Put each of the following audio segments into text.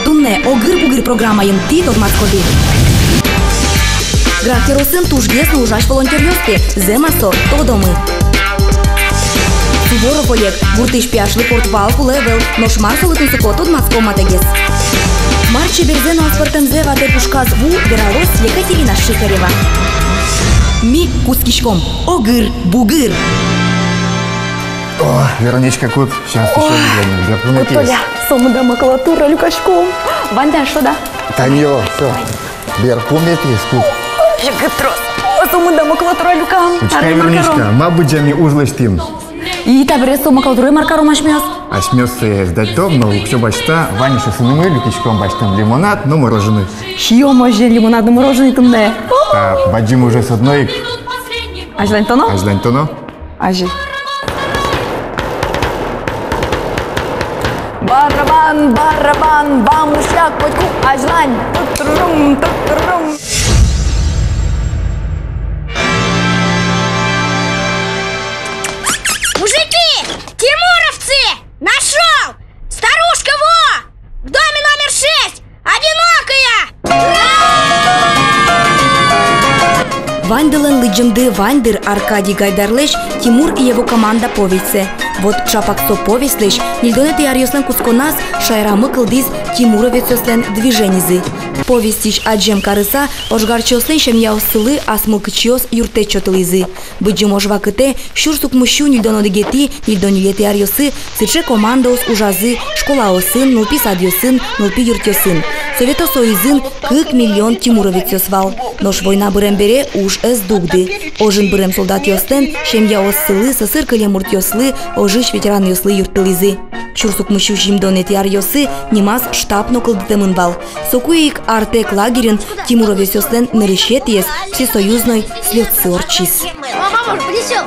думне огыр-бугыр программайын ти тотмаскоди. Грахеросын тужге служаш волонтерёске земасо тодомы. Суворов Олег, гуртыш пяшлы портвал кулевел, нош марсалытын суко тодмаско матегес. Марче берзен аспортемзе вате пушказ ву вералос Екатерина Шикарева. Ми кускишком огыр-бугыр. О, Вероничка Кут, сейчас еще выглянем. Толя, сомуда макулатура люкашком. Ванда, что да? Таньо, все. Бер, помнит есть Кут. Жигетрос. Сомуда макулатура люкам. Учкай, Вероничка, мабуджами узлыштим. И табре со макулатурой маркаром ашмёс. Ашмёсы сдать дом, но все бачта, Ваниша сынымы, люкишком бачтам лимонад, но мороженый. Шьё може лимонад, мороженый тунде. А баджим уже с одной. Ажлань тоно? Ажлань тоно? Ажи. Барабан, барабан, бамушек, потьку, ажлань, тут-рум, тут-рум. Мужики! Тимуровцы! Нашел! Старушка во! В доме номер 6! Одинокая! Ванделен лыджымды Вандер Аркадий Гайдарлеш, Тимур и его команда повестьсе. Вот чапаксо повестлеш, нильдонеты арьослен кусконас, шайрамы кылдиз Тимуровецослен движенизы. Повестиш аджем карыса, ожгарчослен шемьяусылы асмылкычиос юртечотылизы. Быджым ожвакыте, шурсук мущу нильдонодегети, нильдонюлети арьосы, цыче командос ужазы, школаосын, нулпи садьосын, нулпи юртёсын. Совето соизын 40 миллион Тимуровецосвал. Нош война бырембере уж эс дугды. Ожин бырем солдат йостен, шемьяоссылы, сысыр кылемурт йослы, ожиш ветеран йослы юртылизы. Чурсук мущу жимдонети арьосы, немаз штабно кылдытымынвал. Сокуик артек лагерин Тимуровецослен нырышетиес всесоюзной слётсы орчис. Мама, принесем!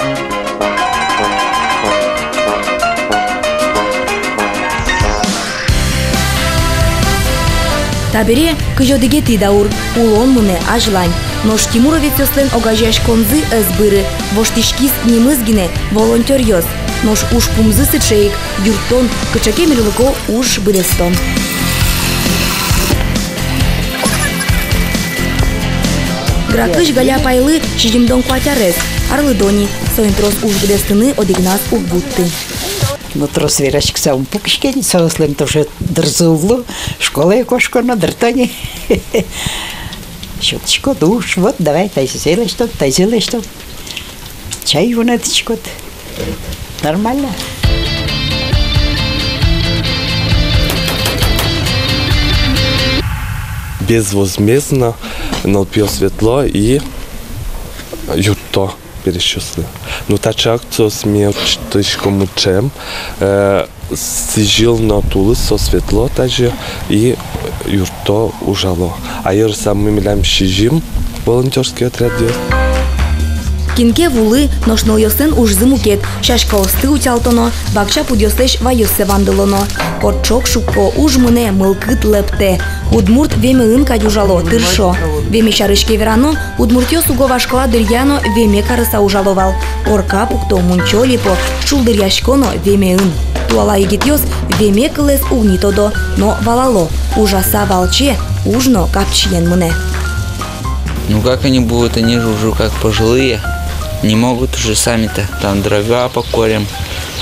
Табере кыжодыгети даур, улон муне ажлань. Нош Тимуровецослен огажаш конзы эсбыры, воштишкис немызгине волонтерьёс. Нош уж пумзы сычеик, юртон, кычаке мирлыко уж бырестон. Гракыш галя пайлы шижимдон кватярес, арлыдони, соинтрос уж бырестыны одигнас угбутты. Но трос верашек сам пукишкен, соуслен тоже дрзулу, школа и кошконо дртони. Щеточку, душ, вот давай, тай сделай что. Чай вон эточку. Нормально. Безвозмездно налпил светло и юрто перещесли. Но та акцию смел чтышком учем, сижил на тулы со светло также и юрто ужало. А я сам мы милям шижим волонтерский отряд делает. Кинке вулы ношныл йосын уж зымукет, шашка осты утялтоно, бакча пудьослеш вайосе вандылоно. Корчок шукко уж мыне мылкыт лепте. Удмурт веме ынка дюжало тыршо. Веме шарышке верано, удмуртё сугова школа дырьяно веме карыса ужаловал. Орка пукто мунчо липо, шул дырьяшконо веме ын. Туала егитьёс веме кылес угнитодо, но валало. Ужаса валче, ужно капчиен мыне. Ну как они будут, они же уже как пожилые. Не могут уже сами-то. Там дрова покорим,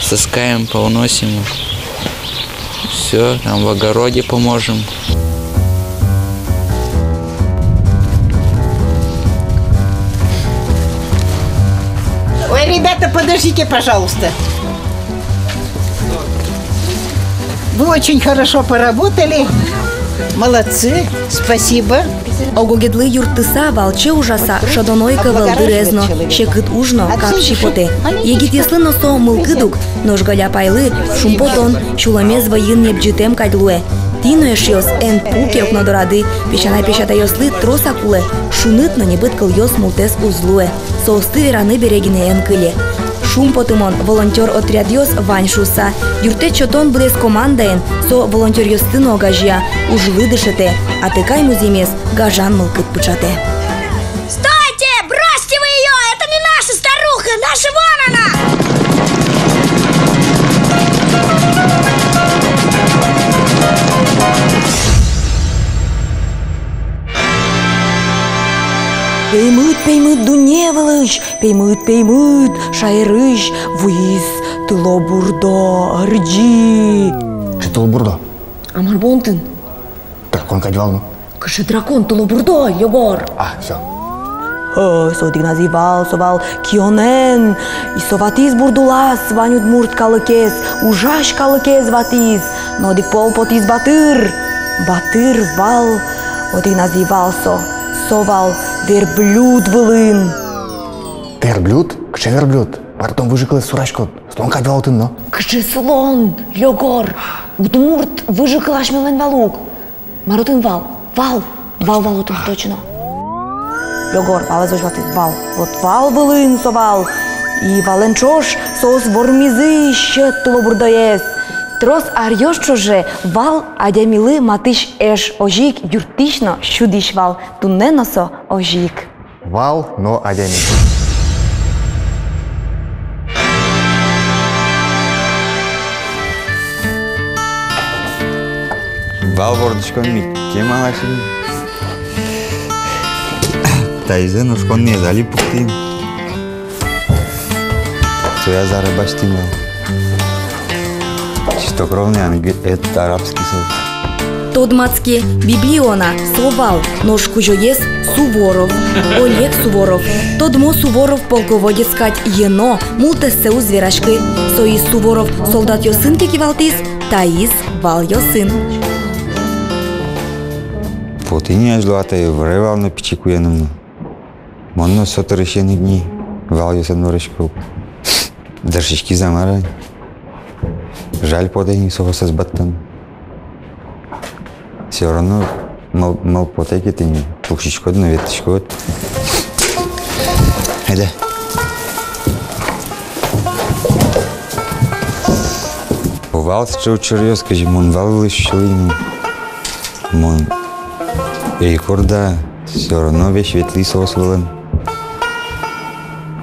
соскаем, поуносим. Все, там в огороде поможем. Ой, ребята, подождите, пожалуйста. Вы очень хорошо поработали. Молодцы, спасибо. Огогедлы юртыса валче ужаса шадонойка валдырезно, шекыт ужно капшипоте. Егит если носо мылкыдук, нож галя пайлы, шумпотон, чуламез воин небджитем кадлуэ. Тино ешьос эн пуке окнодорады, печанай печата йослы троса куле, шуныт на небыткал йос мултес узлуэ. Соосты вераны берегине эн кыле. Шум потымон волонтер отряд йос вань шуса. Юрте чотон блес командаен, со волонтер йостыно огажья, уж выдышете, а тыкай музимес гажан мылкыт пучате. Стойте! Бросьте вы ее! Это не наша старуха! Наша вон она! Пеймыт дуневылыш, пеймыт, шайрыш, вуиз, тыло бурдо, ырджи. Что тыл бурдо? Амар бонтын. Дракон кадивал, ну. Кышы дракон тыло бурдо, Егор. Все. Содик называл, совал кионен, и соватиз бурдулас, ванют мурт калыкез, ужаш калыкез ватиз, но дик полпотиз батыр вал, одик назывался, совал верблюд вылын. Верблюд? Кше верблюд? Потом выжикал сурачку, слон кадивал ты, но. Кышы слон, Егор, удмурт выжиклаш милен валук. Марутын вал отын точно. Егор, вал вал. Вот вал вылын совал. И валенчош сос вормизы щеттуло бурдоес. Трос арьёш чоже вал адямилы матыш эш ожик юртично щудиш вал. Тунненосо ожик. Вал, но адями. Вал бордышкон ми кем алашын. Тайзен ушкон не зали пуктим. Соя зары баштим. Чистокровный это арабский сорт. Тодмацке библиона совал нож кужоес Суворов, Олег Суворов. Тодмо Суворов полководец кать ено мултесеу зверашкы. Соис Суворов солдат йосын кекивалтис, Таис вал йосын. Потыни ажлуата вревал на пичикуеному. Монно соторышены дни вал йосын норышку. Дършички замара. Жаль потыни соваса сбаттан. Все равно мал потеки ты не пухшичко на веточко. Айда. Вал с чаучерьёс, скажи, мон вал лыщелыми. Мон корда, все равно вещь ветли сос вылан.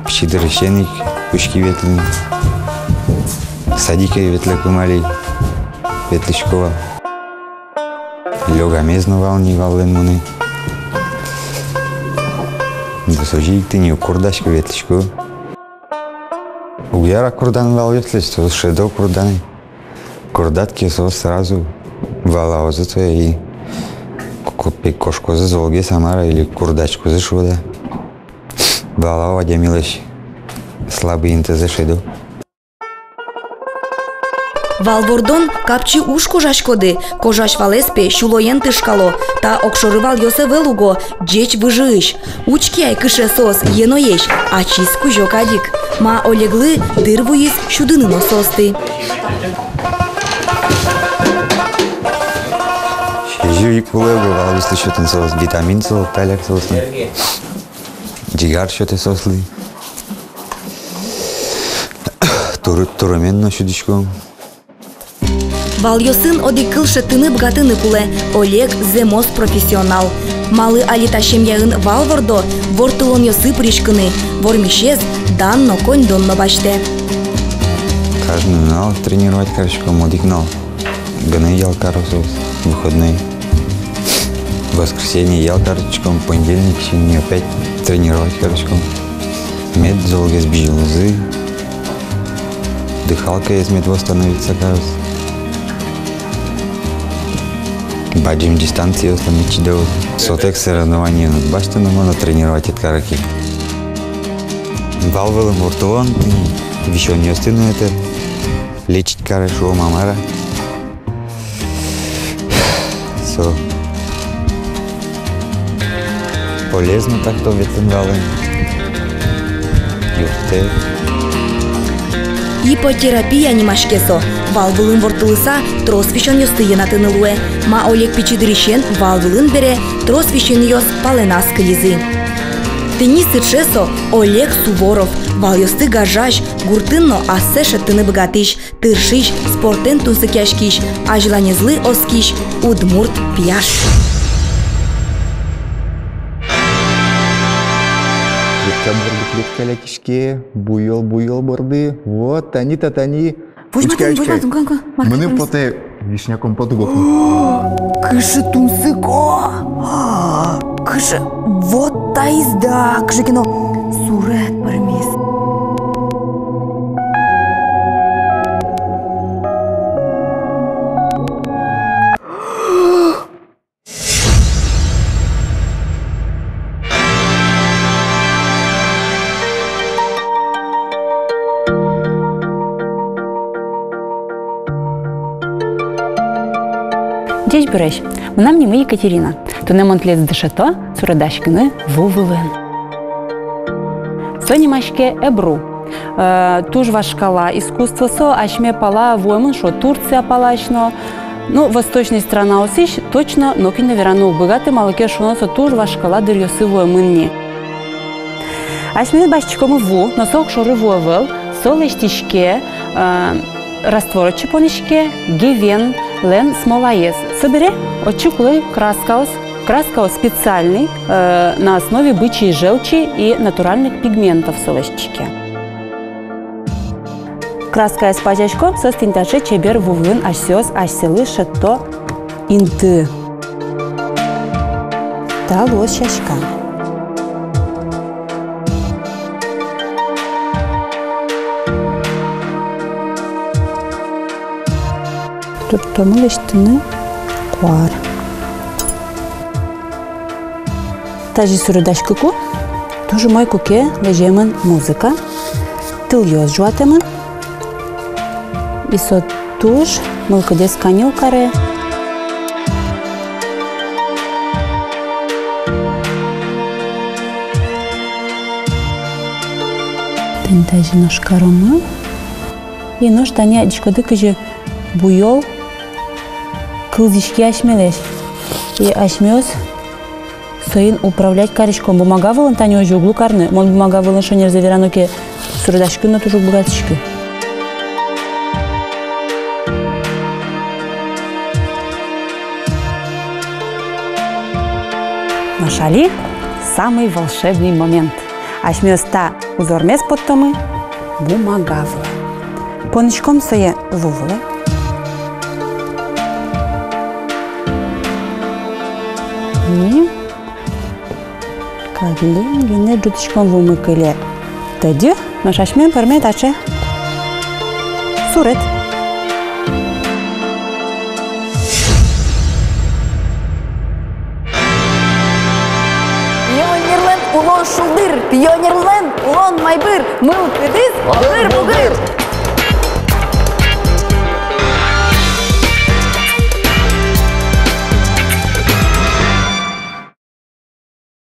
Пчидорощеник, пушки ветли. Садика ветля кумали, ветличкова. Лёга мезно вални вален муны. Досожик ты не кордашку ветличку. Уяра кордан вал ветлич, то шедо корданы. Кордатки сос сразу вала озото и кошко за золге самара или курдачку за шуда. Вала одямилась слабый инте за шеду. Валвордон капчи уш кожаш коды, кожаш валеспе щулоен тышкало, та окшорывал йосе велуго, джеч выжыш. Учкияй кыше сос еноеш, а чиз кужок адик. Ма олеглы дырвуиз щудыныно состы. Жюик кулего вал вислышотен сос, витамин сос, пеляк сосли. Джигар шоте сосли. Тураменно щудичком. Вал йосын оди кылше тынып гатыны куле, Олег земос профессионал. Малы алиташем яын валвордо, вортылон йосы пришкыны, вормишез данно конь донно баште. Каждый нал тренировать карочком, одик нал. Ганы ел каросос, выходные. Воскресенье ел карочком, понедельник не опять тренировать карочком. Мед золга сбежал лозы. Дыхалка из мед восстановится карос. Баджим дистанции остановить до сотек соревнования. Башта не можно тренировать от караки. Валвелым ортолон, еще не остыну это. Лечить карашу мамара. Все. Полезно так то ветленвален. Юрте. Ипотерапия немашкесо. Валвылын вортылыса трос вишон йосты енатынылуэ. Ма Олег пичидырищен валвылын бере трос вишон йос паленас кылизы. Тенисты чесо Олег Суворов. Вал йосты гажаш, гуртынно ассеша тыны богатыш, тыршиш, спортен тунсы кяшкиш, а желание злы оскиш, удмурт пьяш. Клеткаля кишке, буйол борды. Вот, тани. Пушматын, Мыны поте вишня компоту гоку. Кышы тунсыко. Кыжы, вот тайызда, кыжы кино, сурет бармес. Десь береш, вона мені Екатерина, то не монтлець дешето, сурадашкини вувилен. Соні машке ебру. Туж вашкала искусство со, ашме пала воймын, шо Турция палачно. Ну, восточная страна осищ, точно, но кино верану богаты малыке шоносо туж вашкала дырьосы воймынни. Ашме башчикому ву, но сок шоры вуевел, солештишке, растворочи понишке, гевен, лен смолаес. Собере, очікули краскаус. Краскаус специальный, на основе бычьей желчи и натуральных пигментов в солощике. Краска с пачачком со стинтаче чебер вувлын ашсёс ашселы шетто инты. Та лос шашка. Тут томылыштыны куар. Тажи сурыдашкыку, тоже мой куке лежемын музыка, тыл ёз жуатемын, и со туж мылкыдес канил каре. Тын тажи нож карымы, и нож таня дишкоды кыжы буйол кылдишки ашмелеш, и ашмёз соин управлять каришком бумага вылын тани ожи углу карны, мон бумага вылын шонер заверануке сурдашки но тужук богатышки. Нашали самый волшебный момент. Ашмёс та узормес подтомы бумага вылын. Понычком сое вувылы. И кадлин гене джутышком вумыкыле. Тоді наш ашмен пермет аче сурет. Пионерлен улон шулдыр, пионерлен улон майбыр, мыл кыдыз, бұгыр-бұгыр.